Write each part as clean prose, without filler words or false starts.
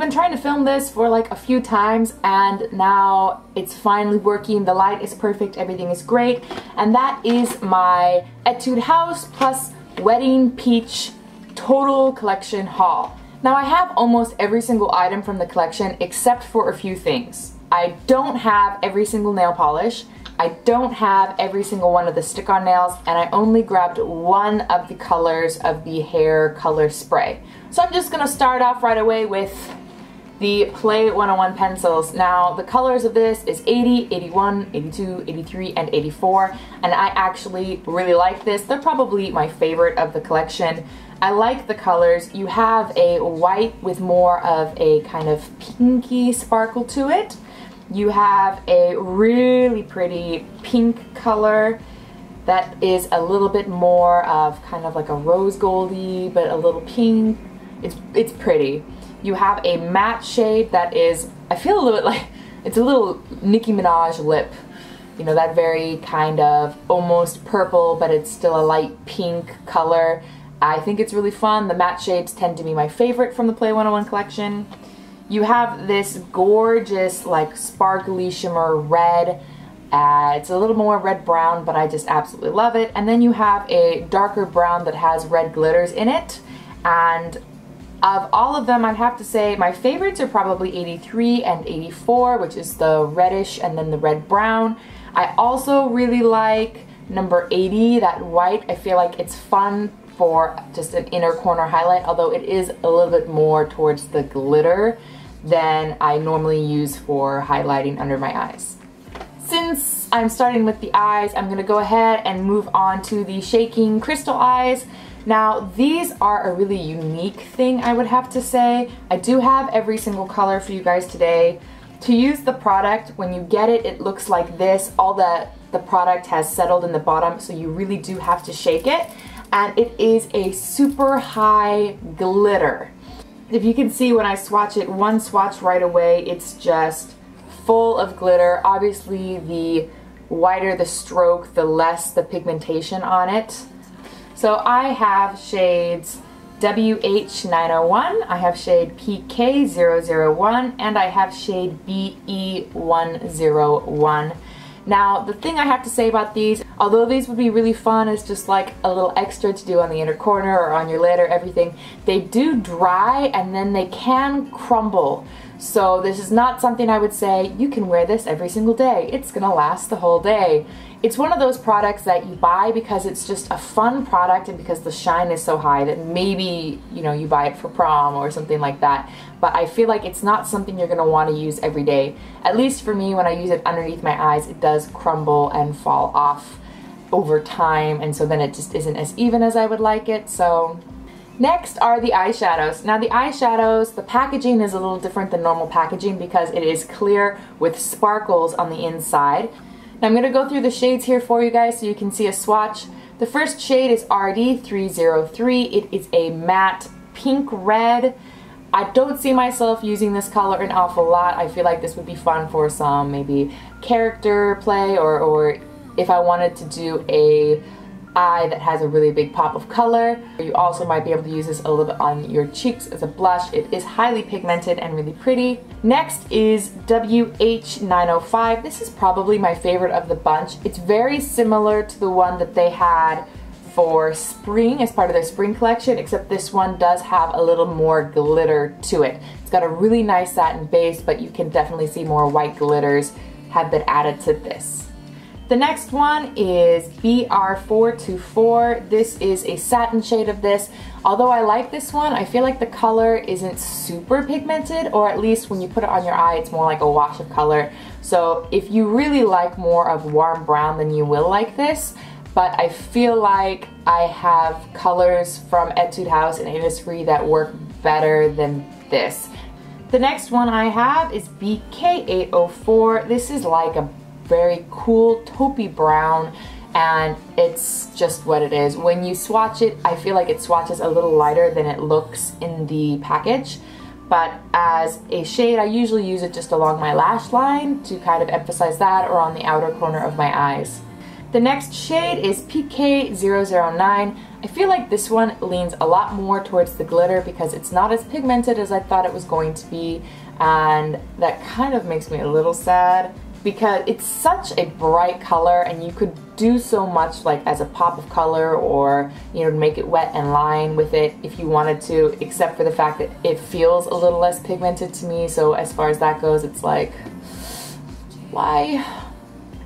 been trying to film this for like a few times, and now it's finally working. The light is perfect, everything is great, and that is my Etude House plus Wedding Peach Total Collection haul. Now I have almost every single item from the collection except for a few things. I don't have every single nail polish, I don't have every single one of the stick-on nails, and I only grabbed one of the colors of the hair color spray. So I'm just gonna start off right away with the Play 101 pencils. Now the colors of this is 80, 81, 82, 83, and 84, and I actually really like this. They're probably my favorite of the collection. I like the colors. You have a white with more of a kind of pinky sparkle to it. You have a really pretty pink color that is a little bit more of kind of like a rose goldy, but a little pink. It's pretty. You have a matte shade that is, I feel a little bit like, it's a little Nicki Minaj lip. You know, that very kind of almost purple, but it's still a light pink color. I think it's really fun. The matte shades tend to be my favorite from the Play 101 collection. You have this gorgeous, like, sparkly shimmer red. It's a little more red-brown, but I just absolutely love it. And then you have a darker brown that has red glitters in it. And of all of them, I'd have to say my favorites are probably 83 and 84, which is the reddish and then the red-brown. I also really like number 80, that white. I feel like it's fun for just an inner corner highlight, although it is a little bit more towards the glitter than I normally use for highlighting under my eyes. Since I'm starting with the eyes, I'm gonna go ahead and move on to the shaking crystal eyes. Now these are a really unique thing, I would have to say. I do have every single color for you guys today. To use the product, when you get it, it looks like this. All the product has settled in the bottom, so you really do have to shake it. And it is a super high glitter. If you can see when I swatch it, one swatch right away, it's just full of glitter. Obviously, the wider the stroke, the less the pigmentation on it. So I have shades WH901, I have shade PK001, and I have shade BE101. Now, the thing I have to say about these, although these would be really fun as just like a little extra to do on the inner corner or on your lid or everything, they do dry and then they can crumble. So this is not something I would say, you can wear this every single day. It's gonna last the whole day. It's one of those products that you buy because it's just a fun product and because the shine is so high that maybe, you know, you buy it for prom or something like that. But I feel like it's not something you're gonna wanna use every day. At least for me, when I use it underneath my eyes, it does crumble and fall off over time, and so then it just isn't as even as I would like it. So next are the eyeshadows. Now the eyeshadows, the packaging is a little different than normal packaging because it is clear with sparkles on the inside. Now I'm going to go through the shades here for you guys so you can see a swatch. The first shade is RD303. It is a matte pink red. I don't see myself using this color an awful lot. I feel like this would be fun for some maybe character play, or if I wanted to do a eye that has a really big pop of color. You also might be able to use this a little bit on your cheeks as a blush. It is highly pigmented and really pretty. Next is WH905. This is probably my favorite of the bunch. It's very similar to the one that they had for spring as part of their spring collection, except this one does have a little more glitter to it. It's got a really nice satin base, but you can definitely see more white glitters have been added to this. The next one is BR424. This is a satin shade of this. Although I like this one, I feel like the color isn't super pigmented, or at least when you put it on your eye, it's more like a wash of color. So if you really like more of warm brown, then you will like this. But I feel like I have colors from Etude House and Innisfree that work better than this. The next one I have is BK804. This is like a very cool taupey brown, and it's just what it is. When you swatch it, I feel like it swatches a little lighter than it looks in the package, but as a shade I usually use it just along my lash line to kind of emphasize that, or on the outer corner of my eyes. The next shade is PK009. I feel like this one leans a lot more towards the glitter because it's not as pigmented as I thought it was going to be, and that kind of makes me a little sad because it's such a bright color and you could do so much like as a pop of color, or you know, make it wet and line with it if you wanted to, except for the fact that it feels a little less pigmented to me. So as far as that goes, it's like, why?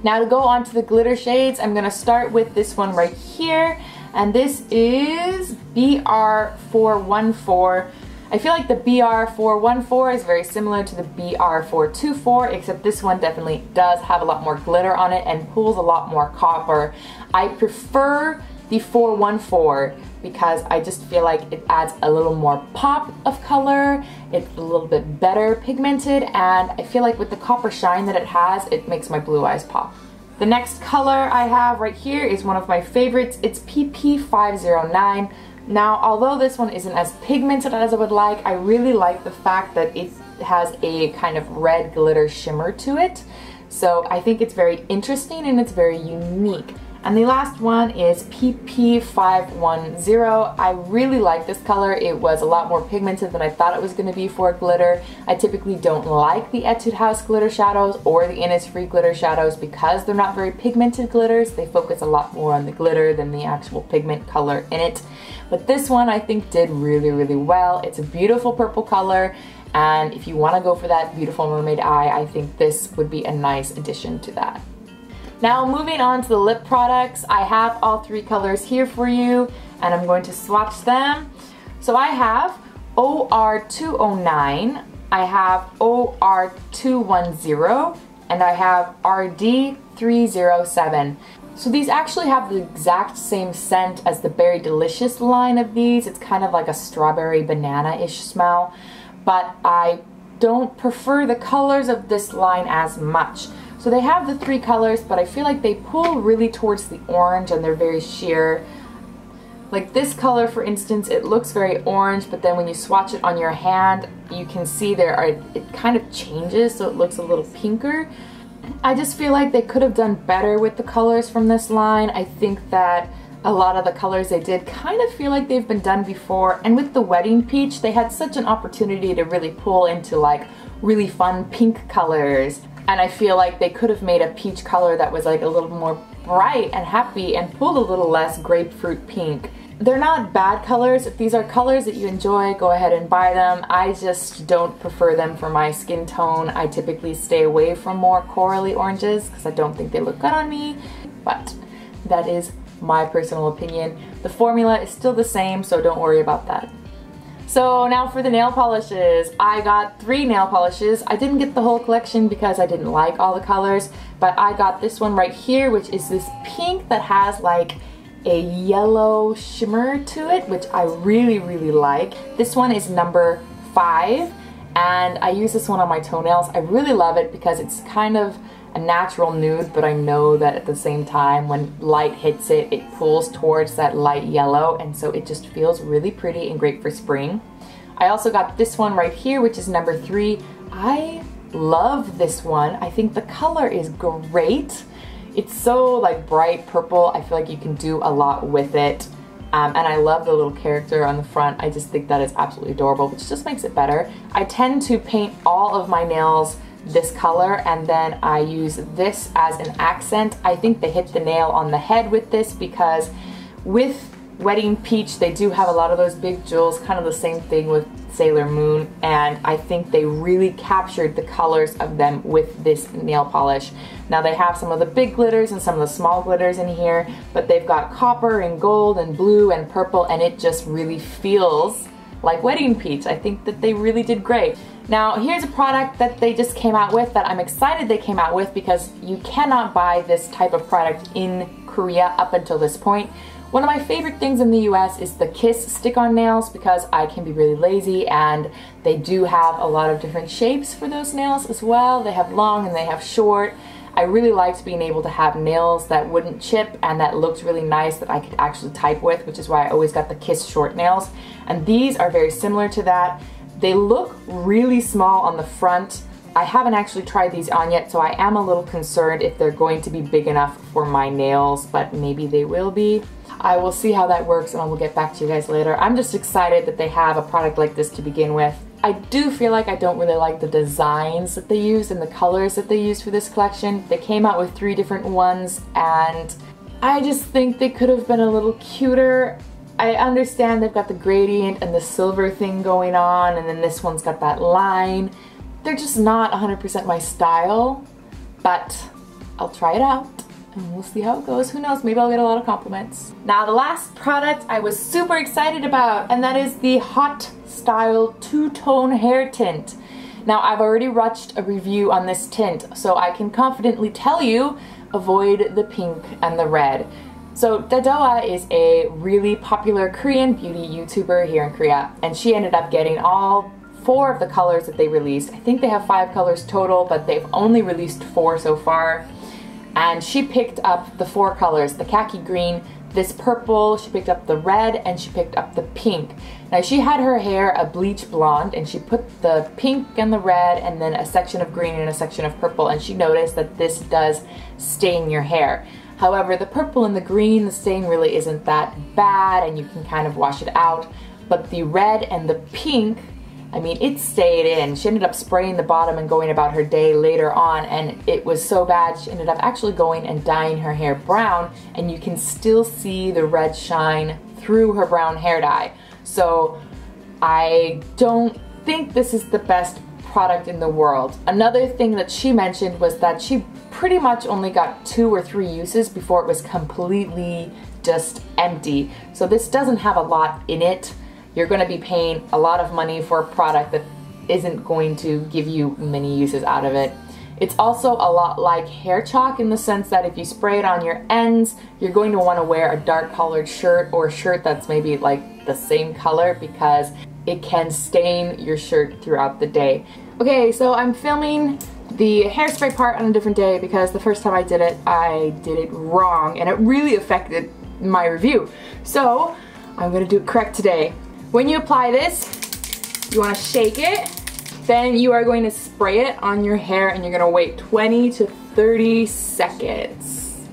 Now to go on to the glitter shades, I'm gonna start with this one right here, and this is BR414. I feel like the BR414 is very similar to the BR424, except this one definitely does have a lot more glitter on it and pulls a lot more copper. I prefer the 414 because I just feel like it adds a little more pop of color, it's a little bit better pigmented, and I feel like with the copper shine that it has, it makes my blue eyes pop. The next color I have right here is one of my favorites. It's PP509. Now, although this one isn't as pigmented as I would like, I really like the fact that it has a kind of red glitter shimmer to it. So I think it's very interesting and it's very unique. And the last one is PP510. I really like this color. It was a lot more pigmented than I thought it was going to be for glitter. I typically don't like the Etude House glitter shadows or the Innisfree glitter shadows because they're not very pigmented glitters. They focus a lot more on the glitter than the actual pigment color in it. But this one I think did really, really well. It's a beautiful purple color, and if you want to go for that beautiful mermaid eye, I think this would be a nice addition to that. Now moving on to the lip products, I have all three colors here for you and I'm going to swatch them. So I have OR209, I have OR210, and I have RD307. So these actually have the exact same scent as the Berry Delicious line of these. It's kind of like a strawberry banana-ish smell, but I don't prefer the colors of this line as much. So they have the three colors, but I feel like they pull really towards the orange and they're very sheer. Like this color, for instance, it looks very orange, but then when you swatch it on your hand, you can see it kind of changes, so it looks a little pinker. I just feel like they could have done better with the colors from this line. I think that a lot of the colors they did kind of feel like they've been done before, and with the Wedding Peach, they had such an opportunity to really pull into like really fun pink colors. And I feel like they could have made a peach color that was like a little more bright and happy and pulled a little less grapefruit pink. They're not bad colors. If these are colors that you enjoy, go ahead and buy them. I just don't prefer them for my skin tone. I typically stay away from more corally oranges because I don't think they look good on me, but that is my personal opinion. The formula is still the same, so don't worry about that. So now for the nail polishes. I got 3 nail polishes. I didn't get the whole collection because I didn't like all the colors, but I got this one right here, which is this pink that has like a yellow shimmer to it, which I really, really like. This one is number 5, and I use this one on my toenails. I really love it because it's kind of a natural nude, but I know that at the same time when light hits it, it pulls towards that light yellow, and so it just feels really pretty and great for spring. I also got this one right here, which is number 3. I love this one. I think the color is great. It's so like bright purple. I feel like you can do a lot with it. And I love the little character on the front. I just think that is absolutely adorable, which just makes it better. I tend to paint all of my nails this color, and then I use this as an accent. I think they hit the nail on the head with this because with Wedding Peach they do have a lot of those big jewels, kind of the same thing with Sailor Moon, and I think they really captured the colors of them with this nail polish. Now they have some of the big glitters and some of the small glitters in here, but they've got copper and gold and blue and purple, and it just really feels like Wedding Peach. I think that they really did great. Now here's a product that they just came out with that I'm excited they came out with because you cannot buy this type of product in Korea up until this point. One of my favorite things in the US is the Kiss stick-on nails because I can be really lazy, and they do have a lot of different shapes for those nails as well. They have long and they have short. I really liked being able to have nails that wouldn't chip and that looked really nice that I could actually type with, which is why I always got the Kiss short nails. And these are very similar to that. They look really small on the front, I haven't actually tried these on yet, so I am a little concerned if they're going to be big enough for my nails, but maybe they will be. I will see how that works and I will get back to you guys later. I'm just excited that they have a product like this to begin with. I do feel like I don't really like the designs that they use and the colors that they used for this collection. They came out with 3 different ones and I just think they could have been a little cuter. I understand they've got the gradient and the silver thing going on, and then this one's got that line. They're just not 100% my style, but I'll try it out and we'll see how it goes. Who knows, maybe I'll get a lot of compliments. Now the last product I was super excited about, and that is the Hot Style Two-Tone Hair Tint. Now I've already watched a review on this tint, so I can confidently tell you, avoid the pink and the red. So Dadoa is a really popular Korean beauty YouTuber here in Korea, and she ended up getting all 4 of the colors that they released. I think they have 5 colors total, but they've only released 4 so far. And she picked up the 4 colors, the khaki green, this purple, she picked up the red, and she picked up the pink. Now she had her hair a bleach blonde, and she put the pink and the red and then a section of green and a section of purple, and she noticed that this does stain your hair. However, the purple and the green, the stain really isn't that bad and you can kind of wash it out. But the red and the pink, I mean, it stayed in. She ended up spraying the bottom and going about her day later on, and it was so bad she ended up actually going and dyeing her hair brown, and you can still see the red shine through her brown hair dye. So I don't think this is the best product in the world. Another thing that she mentioned was that she pretty much only got 2 or 3 uses before it was completely just empty. So this doesn't have a lot in it. You're going to be paying a lot of money for a product that isn't going to give you many uses out of it. It's also a lot like hair chalk in the sense that if you spray it on your ends, you're going to want to wear a dark colored shirt or a shirt that's maybe like the same color because it can stain your shirt throughout the day. Okay, so I'm filming the hairspray part on a different day because the first time I did it wrong and it really affected my review. So I'm going to do it correct today. When you apply this, you want to shake it, then you are going to spray it on your hair and you're going to wait 20 to 30 seconds.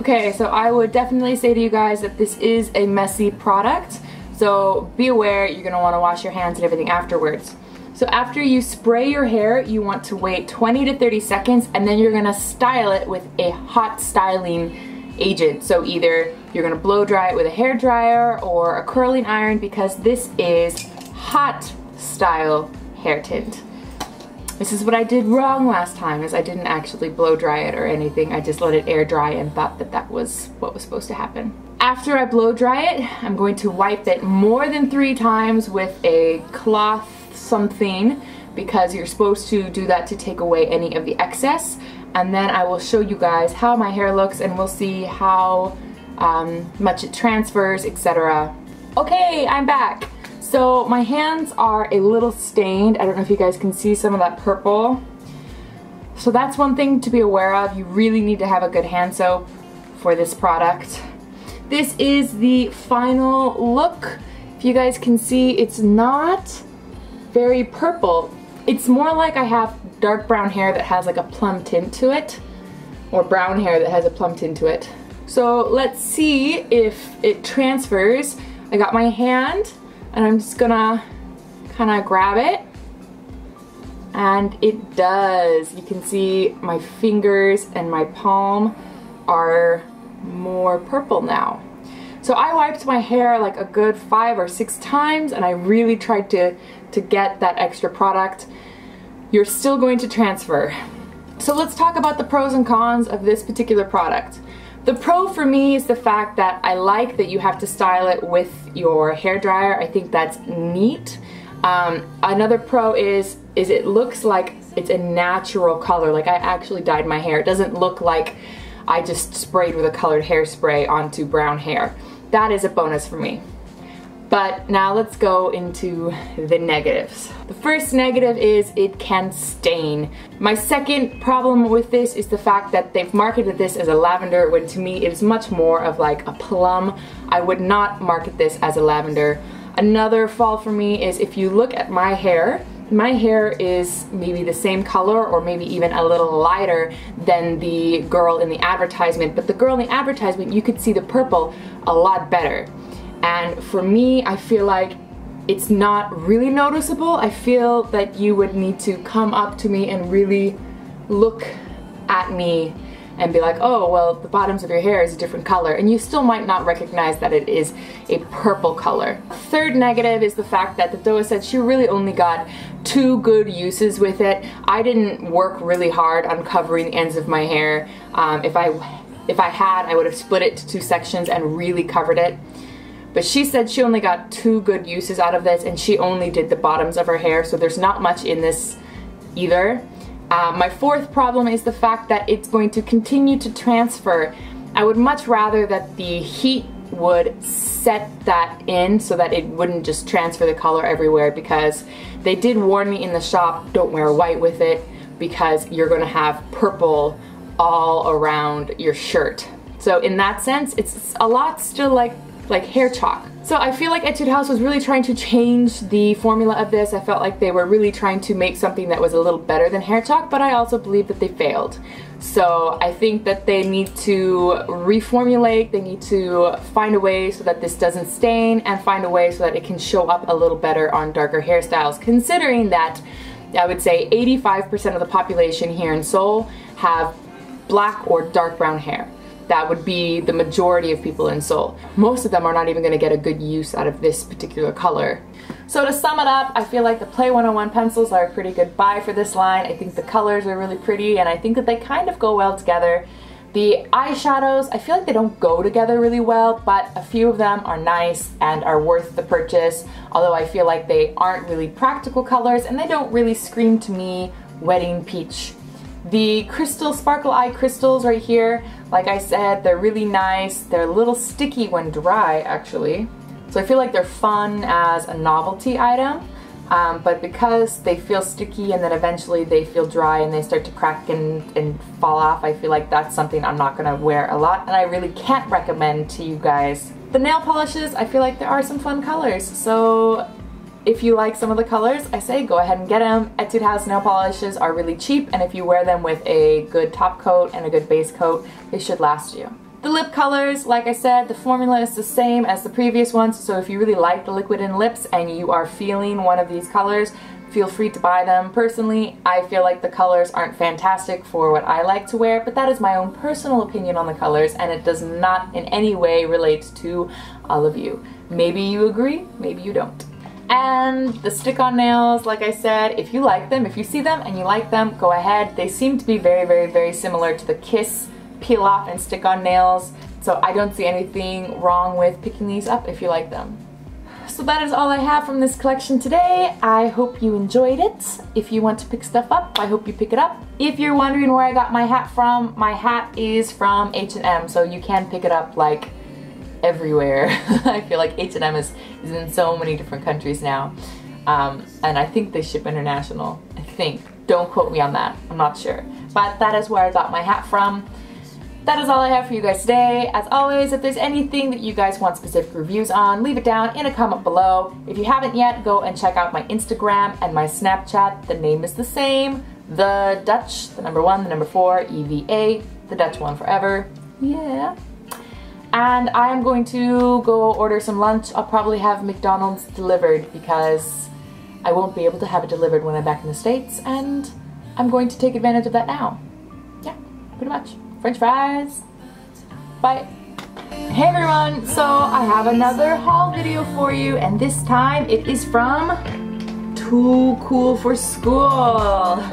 Okay, so I would definitely say to you guys that this is a messy product, so be aware you're going to want to wash your hands and everything afterwards. So after you spray your hair, you want to wait 20 to 30 seconds and then you're going to style it with a hot styling agent. So either you're going to blow dry it with a hair dryer or a curling iron because this is hot style hair tint. This is what I did wrong last time, is I didn't actually blow dry it or anything. I just let it air dry and thought that that was what was supposed to happen. After I blow dry it, I'm going to wipe it more than 3 times with a cloth something because you're supposed to do that to take away any of the excess, and then I will show you guys how my hair looks and we'll see how much it transfers, etc. Okay, I'm back. So my hands are a little stained. I don't know if you guys can see some of that purple. So that's one thing to be aware of. You really need to have a good hand soap for this product. This is the final look. If you guys can see, it's not very purple. It's more like I have dark brown hair that has like a plum tint to it, or brown hair that has a plum tint to it. So let's see if it transfers. I got my hand and I'm just gonna kind of grab it, and it does. You can see my fingers and my palm are more purple now. So I wiped my hair like a good 5 or 6 times and I really tried to get that extra product. You're still going to transfer. So let's talk about the pros and cons of this particular product. The pro for me is the fact that I like that you have to style it with your hair dryer. I think that's neat. Another pro is it looks like it's a natural color, like I actually dyed my hair. It doesn't look like I just sprayed with a colored hairspray onto brown hair. That is a bonus for me. But now let's go into the negatives. The first negative is it can stain. My second problem with this is the fact that they've marketed this as a lavender when to me it is much more of like a plum. I would not market this as a lavender. Another fall for me is if you look at my hair is maybe the same color or maybe even a little lighter than the girl in the advertisement, but the girl in the advertisement, you could see the purple a lot better. And for me, I feel like it's not really noticeable. I feel that you would need to come up to me and really look at me and be like, oh, well, the bottoms of your hair is a different color, and you still might not recognize that it is a purple color. Third negative is the fact that the doa said she really only got 2 good uses with it. I didn't work really hard on covering the ends of my hair. If I had, I would have split it to 2 sections and really covered it. But she said she only got 2 good uses out of this, and she only did the bottoms of her hair, so there's not much in this either. My fourth problem is the fact that it's going to continue to transfer. I would much rather that the heat would set that in so that it wouldn't just transfer the color everywhere, because they did warn me in the shop, don't wear white with it because you're going to have purple all around your shirt. So in that sense, it's a lot still like hair chalk. So I feel like Etude House was really trying to change the formula of this. I felt like they were really trying to make something that was a little better than hair chalk, but I also believe that they failed. So I think that they need to reformulate, they need to find a way so that this doesn't stain, and find a way so that it can show up a little better on darker hairstyles, considering that I would say 85% of the population here in Seoul have black or dark brown hair. That would be the majority of people in Seoul. Most of them are not even going to get a good use out of this particular color. So to sum it up, I feel like the Play 101 pencils are a pretty good buy for this line. I think the colors are really pretty, and I think that they kind of go well together. The eyeshadows, I feel like they don't go together really well, but a few of them are nice and are worth the purchase, although I feel like they aren't really practical colors and they don't really scream to me wedding peach. The crystal sparkle eye crystals right here, like I said, they're really nice. They're a little sticky when dry, actually. So I feel like they're fun as a novelty item, but because they feel sticky and then eventually they feel dry and they start to crack and fall off, I feel like that's something I'm not gonna wear a lot, and I really can't recommend to you guys. The nail polishes, I feel like there are some fun colors, so if you like some of the colors, I say go ahead and get them. Etude House nail polishes are really cheap, and if you wear them with a good top coat and a good base coat, they should last you. The lip colors, like I said, the formula is the same as the previous ones, so if you really like the liquid in lips and you are feeling one of these colors, feel free to buy them. Personally, I feel like the colors aren't fantastic for what I like to wear, but that is my own personal opinion on the colors, and it does not in any way relate to all of you. Maybe you agree, maybe you don't. And the stick-on nails, like I said, if you like them, if you see them and you like them, go ahead. They seem to be very, very, very similar to the Kiss peel off and stick-on nails, so I don't see anything wrong with picking these up if you like them. So that is all I have from this collection today. I hope you enjoyed it. If you want to pick stuff up, I hope you pick it up. If you're wondering where I got my hat from, my hat is from H&M, so you can pick it up like everywhere. I feel like H&M is in so many different countries now, and I think they ship international. I think. Don't quote me on that. I'm not sure. But that is where I got my hat from. That is all I have for you guys today. As always, if there's anything that you guys want specific reviews on, leave it down in a comment below. If you haven't yet, go and check out my Instagram and my Snapchat. The name is the same. The Dutch, the number 1, the number 4, EVA, the Dutch one forever. Yeah. And I'm going to go order some lunch. I'll probably have McDonald's delivered because I won't be able to have it delivered when I'm back in the States, and I'm going to take advantage of that now. Yeah, pretty much. French fries. Bye. Hey everyone, so I have another haul video for you, and this time it is from Too Cool for School.